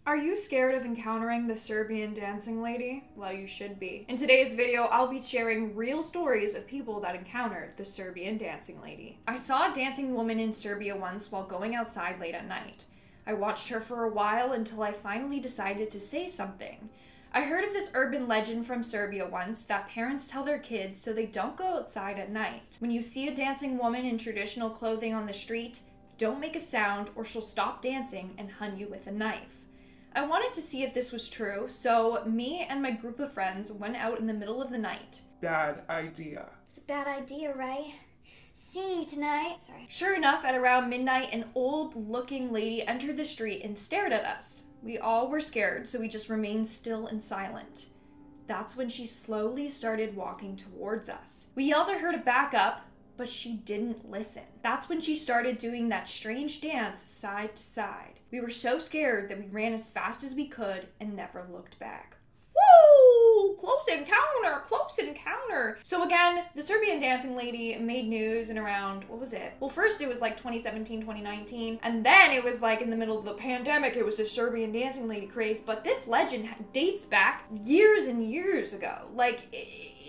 Are you scared of encountering the Serbian Dancing Lady? Well, you should be. In today's video, I'll be sharing real stories of people that encountered the Serbian Dancing Lady. I saw a dancing woman in Serbia once while going outside late at night. I watched her for a while until I finally decided to say something. I heard of this urban legend from Serbia once that parents tell their kids so they don't go outside at night. When you see a dancing woman in traditional clothing on the street, don't make a sound or she'll stop dancing and hunt you with a knife. I wanted to see if this was true, so me and my group of friends went out in the middle of the night. Bad idea. It's a bad idea, right? See you tonight. Sorry. Sure enough, at around midnight, an old-looking lady entered the street and stared at us. We all were scared, so we just remained still and silent. That's when she slowly started walking towards us. We yelled at her to back up, but she didn't listen. That's when she started doing that strange dance side to side. We were so scared that we ran as fast as we could and never looked back. Woo! Close encounter! Close encounter! So again, the Serbian Dancing Lady made news in around, what was it? Well, first it was like 2017, 2019, and then it was like in the middle of the pandemic, it was the Serbian Dancing Lady craze, but this legend dates back years and years ago. Like,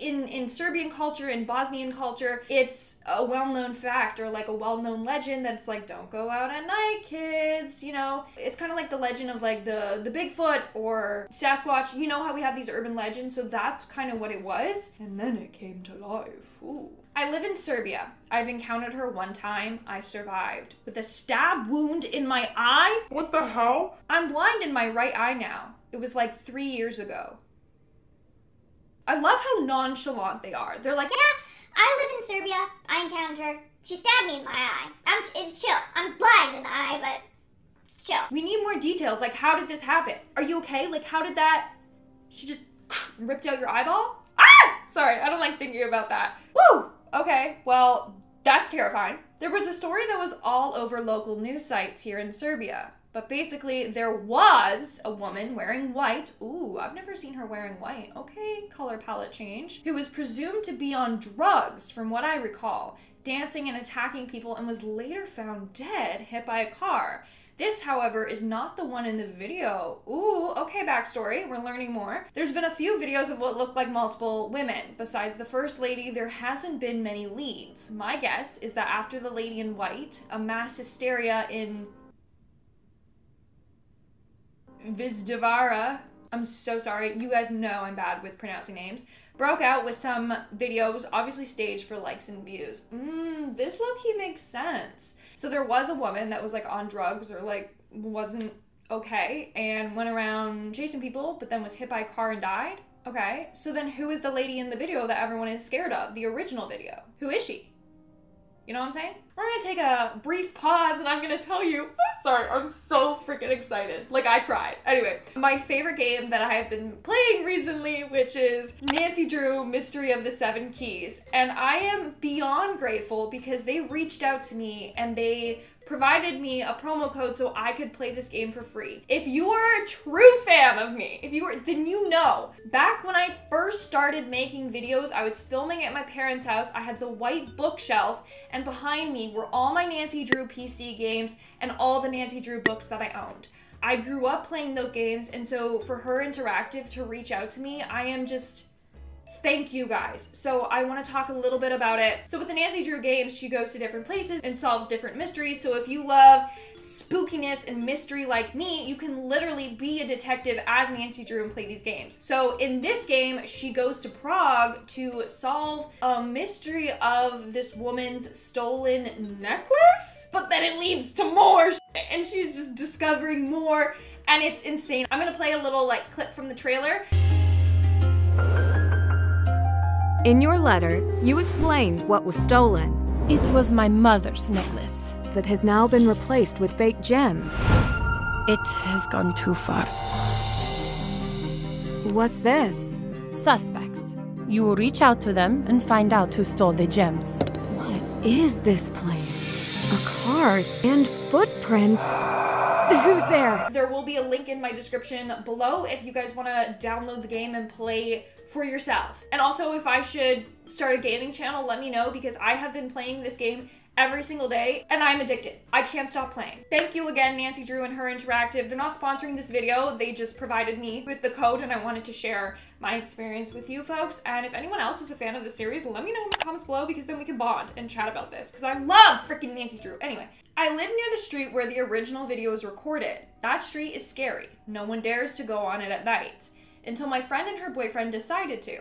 in Serbian culture, in Bosnian culture, it's a well-known fact or like a well-known legend that's like, don't go out at night, kids, you know? It's kind of like the legend of like the Bigfoot or Sasquatch. You know how we have these urban legends, so that's kind of what it was. And then it came to life. Ooh. I live in Serbia. I've encountered her one time. I survived. With a stab wound in my eye. What the hell? I'm blind in my right eye now. It was like 3 years ago. I love how nonchalant they are. They're like, Yeah, I live in Serbia. I encountered her. She stabbed me in my eye. It's chill. I'm blind in the eye, but it's chill. we need more details. Like, how did this happen? Are you okay? Like, how did that... She just ripped out your eyeball? Ah! Sorry, I don't like thinking about that. Woo! Okay, well, that's terrifying. There was a story that was all over local news sites here in Serbia. But basically, there was a woman wearing white. Ooh, I've never seen her wearing white. Okay, color palette change. Who was presumed to be on drugs, from what I recall, dancing and attacking people, and was later found dead, hit by a car. This, however, is not the one in the video. Ooh, okay, backstory. We're learning more. There's been a few videos of what look like multiple women. Besides the first lady, there hasn't been many leads. My guess is that after the lady in white, a mass hysteria in Vizdevara, I'm so sorry, you guys know I'm bad with pronouncing names, broke out with some videos obviously staged for likes and views. This low-key makes sense. So there was a woman that was like on drugs or like wasn't okay and went around chasing people, but then was hit by a car and died. Okay, so then who is the lady in the video that everyone is scared of? The original video. Who is she? You know what I'm saying? We're gonna take a brief pause and I'm gonna tell you. Sorry, I'm so freaking excited. Like, I cried. Anyway, my favorite game that I have been playing recently, which is Nancy Drew Mystery of the Seven Keys. And I am beyond grateful because they reached out to me and they provided me a promo code so I could play this game for free. If you are a true fan of me, then you know. Back when I first started making videos, I was filming at my parents' house. I had the white bookshelf, and behind me were all my Nancy Drew PC games and all the Nancy Drew books that I owned. I grew up playing those games, and so for Her Interactive to reach out to me, I am just... Thank you guys. So I want to talk a little bit about it. So with the Nancy Drew games, she goes to different places and solves different mysteries. So if you love spookiness and mystery like me, you can literally be a detective as Nancy Drew and play these games. So in this game, she goes to Prague to solve a mystery of this woman's stolen necklace, but then it leads to more and she's just discovering more and it's insane. I'm gonna play a little like clip from the trailer. In your letter, you explained what was stolen. It was my mother's necklace. That has now been replaced with fake gems. It has gone too far. What's this? Suspects. You will reach out to them and find out who stole the gems. What is this place? A card and footprints. Who's there? There will be a link in my description below if you guys want to download the game and play for yourself. And also, if I should start a gaming channel, let me know because I have been playing this game every single day, and I'm addicted. I can't stop playing. Thank you again, Nancy Drew and Her Interactive. They're not sponsoring this video. They just provided me with the code, and I wanted to share my experience with you folks. And if anyone else is a fan of the series, let me know in the comments below, because then we can bond and chat about this, because I love freaking Nancy Drew. Anyway, I live near the street where the original video was recorded. That street is scary. No one dares to go on it at night. Until my friend and her boyfriend decided to.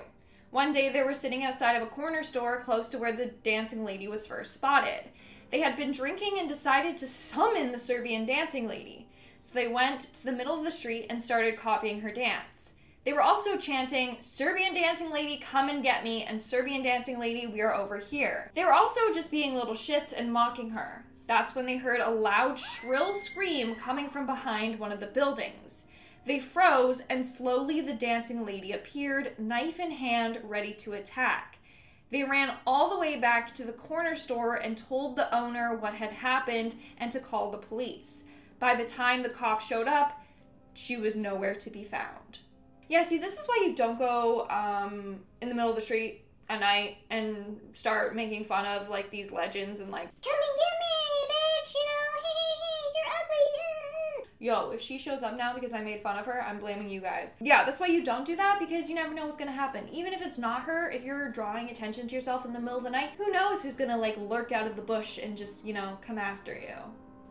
One day they were sitting outside of a corner store close to where the dancing lady was first spotted. They had been drinking and decided to summon the Serbian Dancing Lady. So they went to the middle of the street and started copying her dance. They were also chanting, "Serbian Dancing Lady, come and get me," and "Serbian Dancing Lady, we are over here." They were also just being little shits and mocking her. That's when they heard a loud, shrill scream coming from behind one of the buildings. They froze, and slowly the dancing lady appeared, knife in hand, ready to attack. They ran all the way back to the corner store and told the owner what had happened and to call the police. By the time the cops showed up, she was nowhere to be found. Yeah, see, this is why you don't go in the middle of the street at night and start making fun of, like, these legends and, like, Come and get me, bitch, you know, you're ugly. yo, if she shows up now because I made fun of her, I'm blaming you guys. Yeah, that's why you don't do that, because you never know what's gonna happen. Even if it's not her, if you're drawing attention to yourself in the middle of the night, who knows who's gonna, like, lurk out of the bush and just, you know, come after you.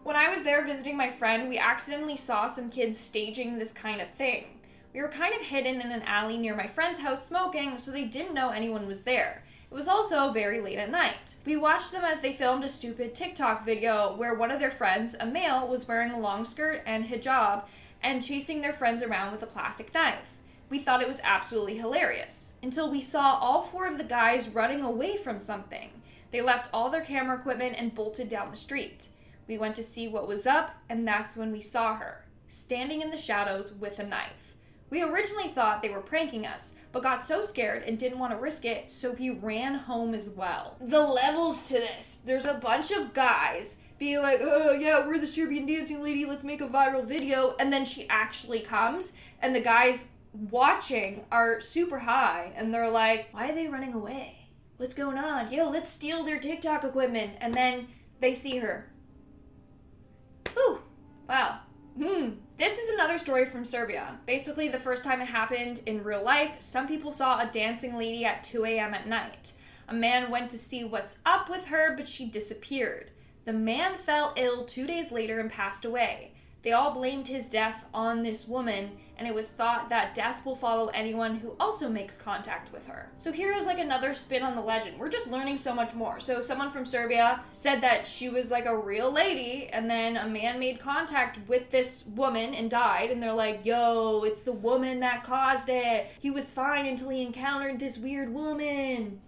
When I was there visiting my friend, we accidentally saw some kids staging this kind of thing. We were kind of hidden in an alley near my friend's house smoking, so they didn't know anyone was there. It was also very late at night. We watched them as they filmed a stupid TikTok video where one of their friends, a male, was wearing a long skirt and hijab and chasing their friends around with a plastic knife. We thought it was absolutely hilarious, until we saw all 4 of the guys running away from something. They left all their camera equipment and bolted down the street. We went to see what was up, and that's when we saw her, standing in the shadows with a knife. We originally thought they were pranking us, but got so scared and didn't want to risk it, so we ran home as well. The levels to this. There's a bunch of guys being like, "Oh yeah, we're the Serbian Dancing Lady, let's make a viral video," and then she actually comes, and the guys watching are super high, and they're like, "Why are they running away? What's going on? Yo, let's steal their TikTok equipment," and then they see her. Ooh, wow. This is another story from Serbia. Basically, the first time it happened in real life, some people saw a dancing lady at 2 a.m. at night. A man went to see what's up with her, but she disappeared. The man fell ill 2 days later and passed away. They all blamed his death on this woman, and it was thought that death will follow anyone who also makes contact with her. So here is like another spin on the legend. We're just learning so much more. So someone from Serbia said that she was like a real lady, and then a man made contact with this woman and died, and they're like, "Yo, it's the woman that caused it. He was fine until he encountered this weird woman."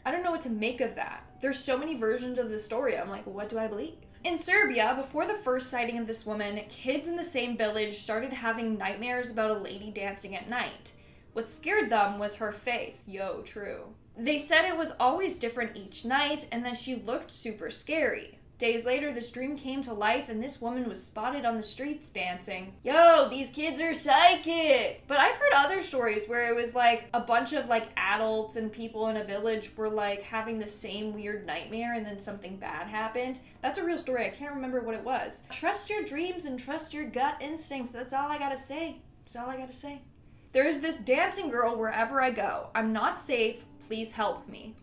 I don't know what to make of that. There's so many versions of the story. I'm like, what do I believe? In Serbia, before the first sighting of this woman, kids in the same village started having nightmares about a lady dancing at night. What scared them was her face. Yo, true. They said it was always different each night and that she looked super scary. Days later, this dream came to life and this woman was spotted on the streets dancing. Yo, these kids are psychic! But I've heard other stories where it was like a bunch of like adults and people in a village were like having the same weird nightmare and then something bad happened. That's a real story. I can't remember what it was. Trust your dreams and trust your gut instincts. That's all I gotta say. That's all I gotta say. There's this dancing girl wherever I go. I'm not safe. Please help me.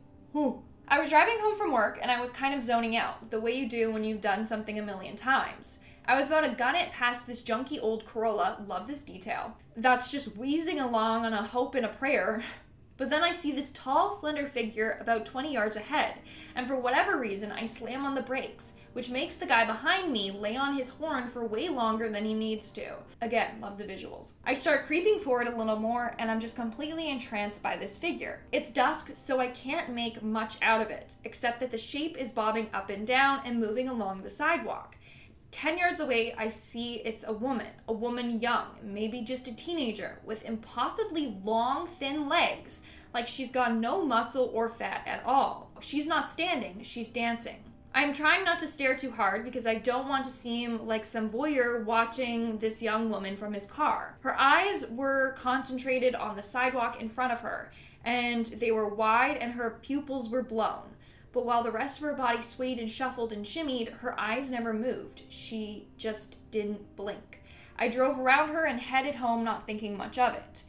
I was driving home from work and I was kind of zoning out, the way you do when you've done something a million times. I was about to gun it past this junky old Corolla, love this detail, that's just wheezing along on a hope and a prayer. But then I see this tall, slender figure about 20 yards ahead, and for whatever reason, I slam on the brakes, which makes the guy behind me lay on his horn for way longer than he needs to. Again, love the visuals. I start creeping forward a little more, and I'm just completely entranced by this figure. It's dusk, so I can't make much out of it, except that the shape is bobbing up and down and moving along the sidewalk. 10 yards away, I see it's a woman young, maybe just a teenager, with impossibly long, thin legs, like she's got no muscle or fat at all. She's not standing, she's dancing. I'm trying not to stare too hard because I don't want to seem like some voyeur watching this young woman from his car. Her eyes were concentrated on the sidewalk in front of her, and they were wide and her pupils were blown. But while the rest of her body swayed and shuffled and shimmied, her eyes never moved. She just didn't blink. I drove around her and headed home, not thinking much of it.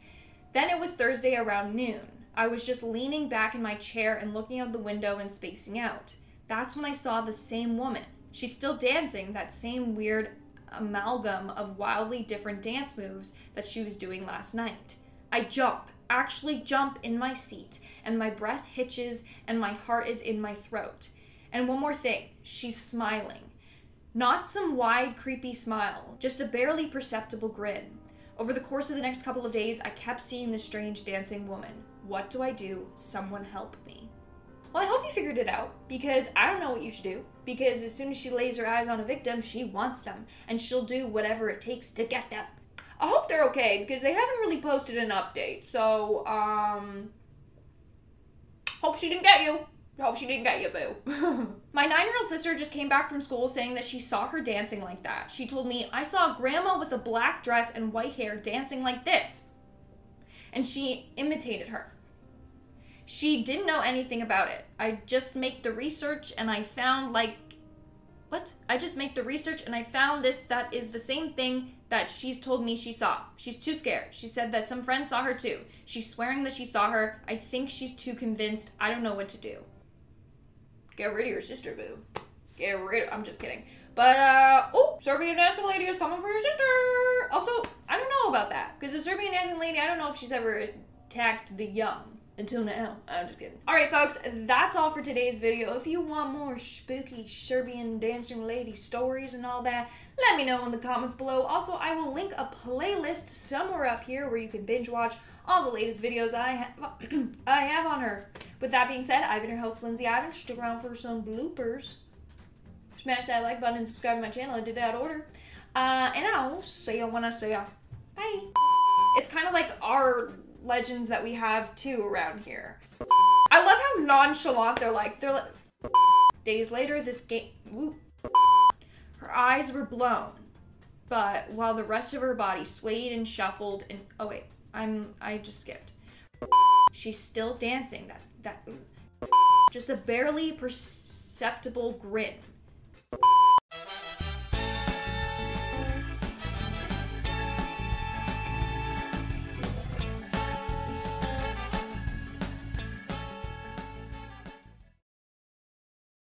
Then it was Thursday around noon. I was just leaning back in my chair and looking out the window and spacing out. That's when I saw the same woman. She's still dancing that same weird amalgam of wildly different dance moves that she was doing last night. I actually jump in my seat, and my breath hitches and my heart is in my throat. And one more thing, she's smiling. Not some wide, creepy smile, just a barely perceptible grin. Over the course of the next couple of days, I kept seeing this strange dancing woman. What do I do? Someone help me. Well, I hope you figured it out, because I don't know what you should do, because as soon as she lays her eyes on a victim, she wants them, and she'll do whatever it takes to get them. I hope they're okay, because they haven't really posted an update, so, hope she didn't get you. Hope she didn't get you, boo. My 9-year-old sister just came back from school saying that she saw her dancing like that. She told me, I saw grandma with a black dress and white hair dancing like this. And she imitated her. She didn't know anything about it. I just make the research and I found this that is the same thing that she's told me she saw. She's too scared. She said that some friends saw her too. She's swearing that she saw her. I think she's too convinced. I don't know what to do. Get rid of your sister, boo. I'm just kidding. But, Serbian Dancing Lady is coming for your sister. Also, I don't know about that. Because the Serbian Dancing Lady, I don't know if she's ever attacked the young. Until now. I'm just kidding. Alright, folks, that's all for today's video. If you want more spooky Serbian Dancing Lady stories and all that, let me know in the comments below. Also, I will link a playlist somewhere up here where you can binge watch all the latest videos I have on her. With that being said, I've been your host, Lindsay Ivan. Stick around for some bloopers. Smash that like button and subscribe to my channel. I did that order. And I'll see you when I see ya. Bye. It's kind of like our legends that we have too around here. I love how nonchalant they're like. Days later, this game. Whoop. Her eyes were blown, but while the rest of her body swayed and shuffled and oh wait, I just skipped. She's still dancing. Just a barely perceptible grin.